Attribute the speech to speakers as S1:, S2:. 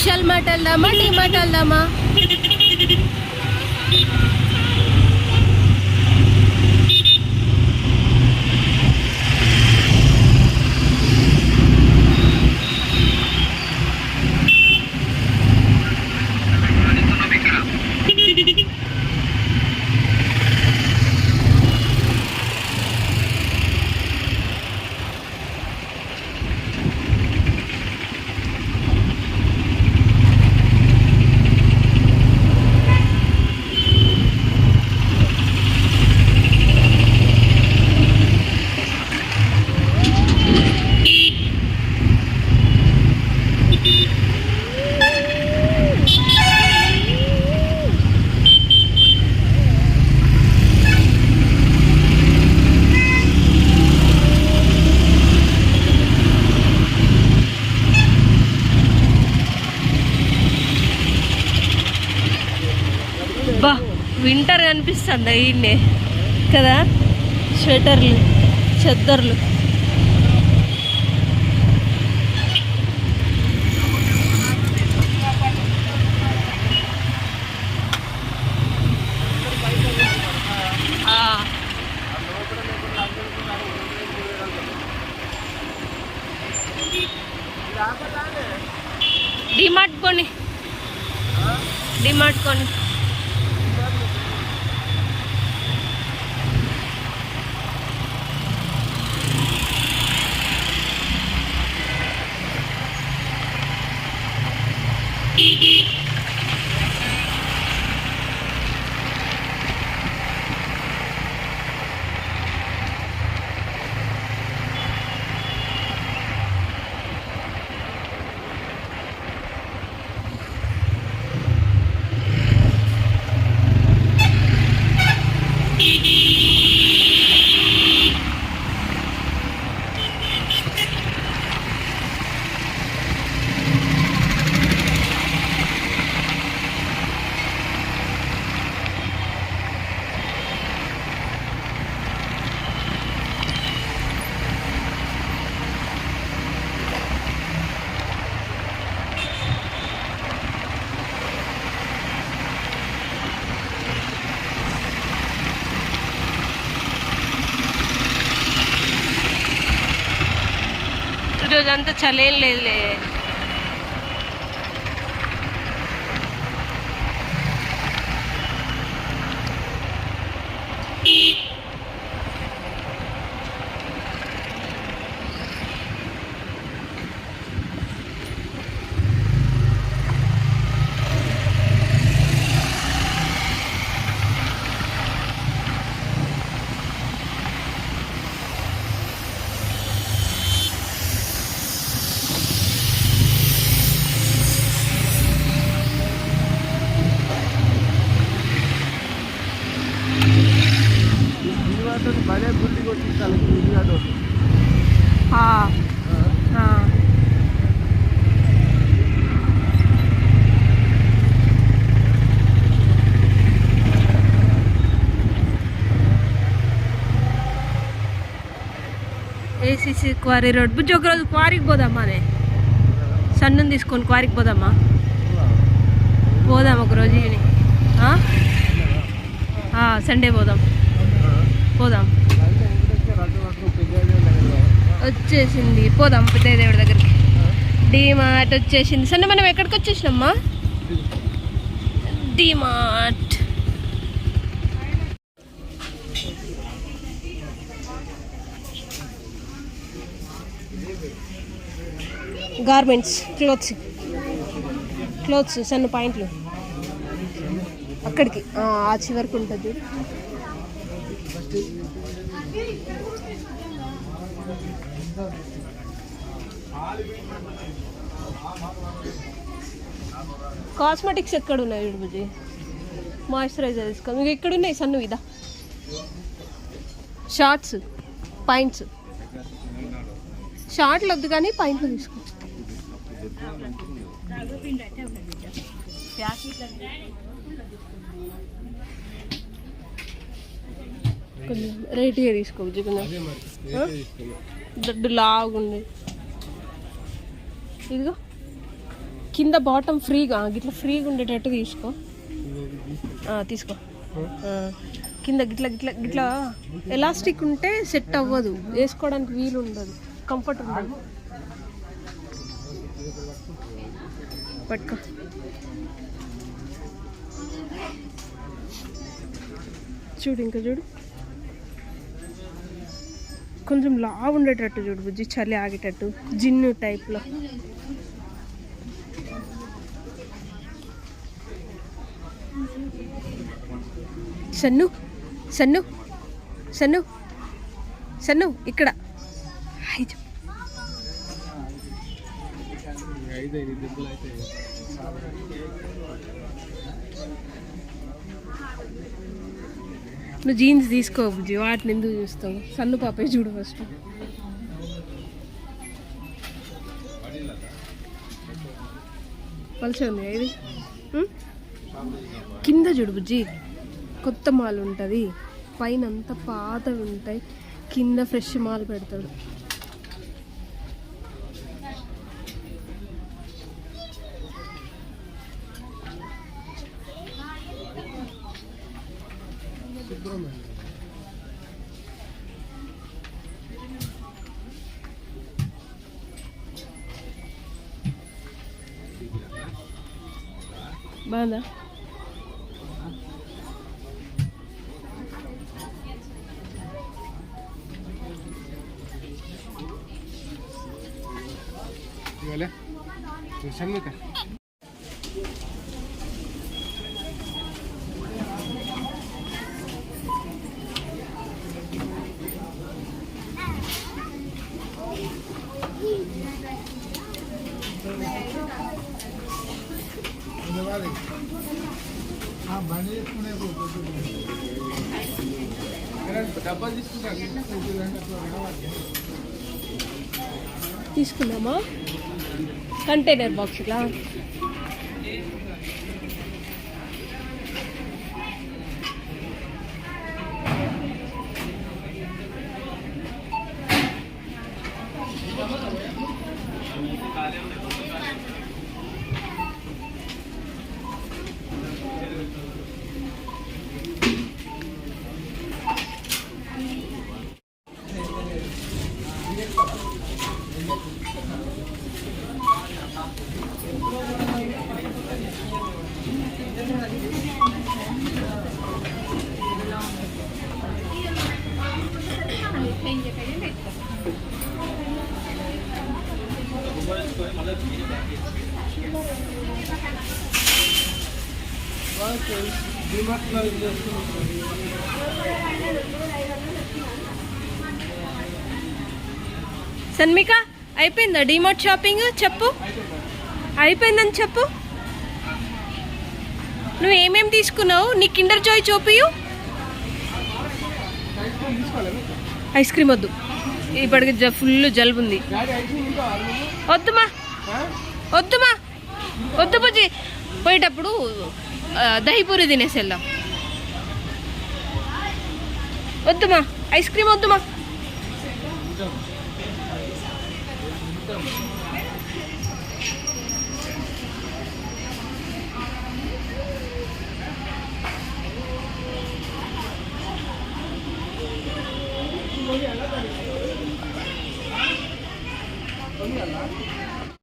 S1: Vishal mart వెళ్దామా, D mart వెళ్దామా? బా వింటర్ కనిపిస్తుంది ఈయన్నే కదా, స్వెటర్లు, చెద్దర్లు. డిమార్ట్ కొని, డిమార్ట్ కొని. ఈరోజంతా చలేం లేదులే. ACC quarry road. బుజ్జి ఒకరోజు క్వారీకి పోదామా? అనే సన్నుని తీసుకొని క్వారీకి పోదామా? పోదాం ఒకరోజు ఈవినింగ్, సండే పోదాం. పోదాం, వచ్చేసింది. పోదాం పెద్దయ్య దేవుడి దగ్గరికి. డిమార్ట్ వచ్చేసింది. సరే మనం ఎక్కడికి వచ్చేసినమ్మా? డిమార్ట్. గార్మెంట్స్, క్లోత్స్ సన్న పాయింట్లు అక్కడికి ఆ చివరికి ఉంటుంది. కాస్మెటిక్స్ ఎక్కడ ఉన్నాయి బుజ్జి? మాయిశ్చరైజర్ తీసుకో. మీకు ఎక్కడున్నాయి సన్ను? ఇదా షార్ట్స్, పాయింట్స్. షార్ట్లు వద్దు కానీ పాయింట్లు తీసుకో. కొంచెం రేట్గా తీసుకో బుజ్జి. కొంచెం దొడ్డు లాగుంది. ఇదిగో కింద బాటమ్ ఫ్రీగా గిట్లా ఫ్రీగా ఉండేటట్టు తీసుకో. తీసుకో. కింద గిట్లా గిట్లా గిట్లా ఎలాస్టిక్ ఉంటే సెట్ అవ్వదు, వేసుకోవడానికి వీలు ఉండదు, కంఫర్ట్ ఉండదు. పట్టుకో. చూడు, ఇంకా చూడు, కొంచెం లావు ఉండేటట్టు చూడు బుజ్జి, చలి ఆగేటట్టు, జిన్ను టైప్లో. సన్ను సన్ను సన్ను సన్ను ఇక్కడ నువ్వు జీన్స్ తీసుకో బుజ్జి, వాటిని ఎందుకు చూస్తావు? సన్ను పాపే చూడు ఫస్ట్. పలుచగా ఉంది ఇది. కింద చూడు బుజ్జి, కొత్త మాల్ ఉంటుంది, పైన అంతా పాతవి ఉంటాయి, కింద ఫ్రెష్ మాల్ పెడతాడు. బాగుందా? తీసుకున్నామా కంటైనర్ బాక్స్లా? సన్మిక అయిపోయిందా డిమార్ట్ షాపింగ్? చెప్పు, అయిపోయిందని చెప్పు. నువ్వు ఏమేమి తీసుకున్నావు? నీ కిండర్ జాయ్ చూపియు. ఐస్ క్రీమ్ వద్దు, ఇప్పటికి ఫుల్ జలుబు ఉంది. వద్దుమా వద్దుమా వద్దు బుజ్జి, పోయేటప్పుడు దహిపూరి తినేసి వెళ్దాం. వద్దుమా ఐస్ క్రీమ్ వద్దుమా.
S2: Ini